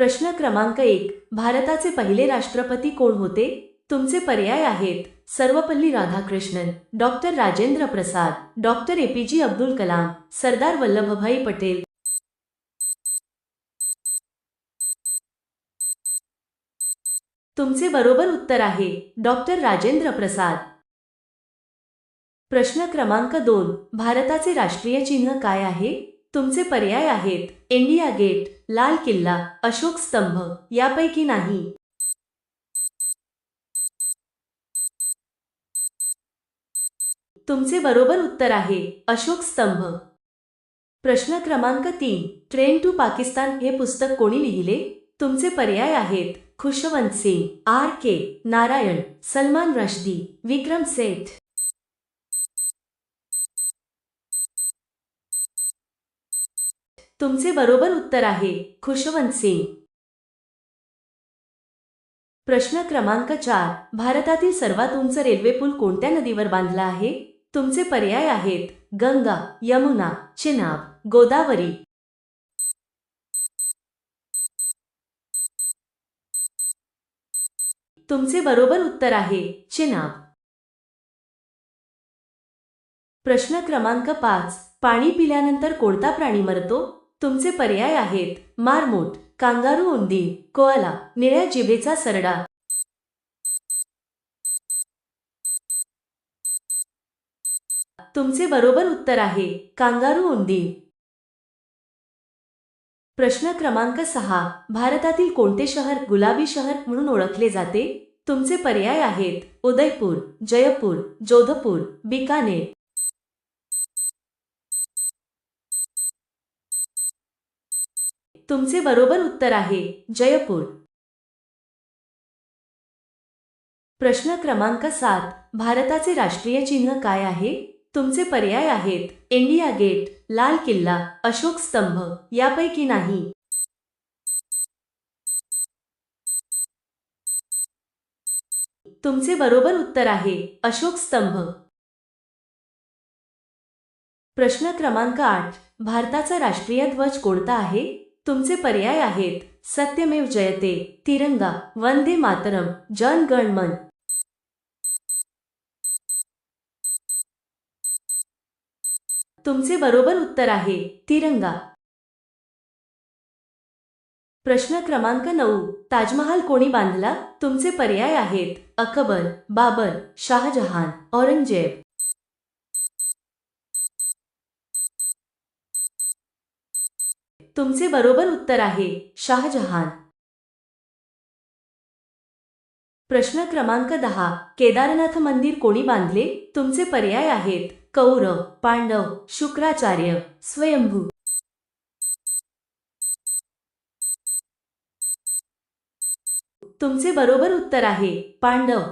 प्रश्न क्रमांक 1. भारताचे पहिले राष्ट्रपती कोण होते? तुमचे पर्याय आहेत: Sarvepalli Radhakrishnan, doctor Rajendra Prasad, doctor APJ Abdul Kalam, Sardar Vallabhbhai Patel. तुमचे बरोबर उत्तर आहे डॉक्टर राजेंद्र प्रसाद. प्रश्न क्रमांक 2. भारताचे राष्ट्रीय चिन्ह काय आहे? तुमचे पर्याय आहेत: इंडिया गेट, लाल किल्ला, अशोक स्तंभ, यापैकी नाही. तुमचे बरोबर उत्तर आहे अशोक स्तंभ. प्रश्न क्रमांक 3. ट्रेन टू पाकिस्तान हे पुस्तक कोणी लिहिले? तुमचे पर्याय आहेत: खुशवंत सिंग, आर के नारायण, सलमान रश्दी, विक्रम सेठ. तुमचे बरोबर उत्तर आहे खुशवंत सिंग. प्रश्न क्रमांक 4. भारतातील सर्वात उंच रेल्वे पूल कोणत्या नदीवर बांधला आहे? तुमचे पर्याय आहेत: गंगा, यमुना, चिनाब, गोदावरी. तुमचे बरोबर उत्तर आहे चिनाब. प्रश्न क्रमांक 5. पाणी पिल्यानंतर कोणता प्राणी मरतो? तुमचे पर्याय आहेत: मारमोट, कांगारू, उंदीर, कोअला, निळ्या जिभेचा सरडा. तुमचे बरोबर उत्तर आहे कांगारू, उंदीर. प्रश्न क्रमांक 6. भारतातील कोणते शहर गुलाबी शहर म्हणून ओळखले जाते? तुमचे पर्याय आहेत: उदयपूर, जयपूर, जोधपूर, बिकानेर. तुमचे बरोबर उत्तर आहे जयपूर. प्रश्न क्रमांक 7. भारताचे राष्ट्रीय चिन्ह काय आहे? तुमचे पर्याय आहेत: इंडिया गेट, लाल किल्ला, अशोक स्तंभ, यापैकी नाही. तुमचे बरोबर उत्तर आहे अशोक स्तंभ. प्रश्न क्रमांक 8. भारताचा राष्ट्रीय ध्वज कोणता आहे? तुमचे पर्याय आहेत: सत्यमेव जयते, तिरंगा, वंदे मातरम, जन गण मन. तुमचे बरोबर उत्तर आहे तिरंगा. प्रश्न क्रमांक 9. ताजमहाल कोणी बांधला? तुमचे पर्याय आहेत: अकबर, बाबर, शाहजहान, औरंगजेब. तुमचे बरोबर उत्तर आहे शाहजहान. प्रश्न क्रमांक 10. केदारनाथ मंदिर कोणी बांधले? तुमचे पर्याय आहेत: कौरव, पांडव, शुक्राचार्य, स्वयंभू. तुमचे बरोबर उत्तर आहे पांडव.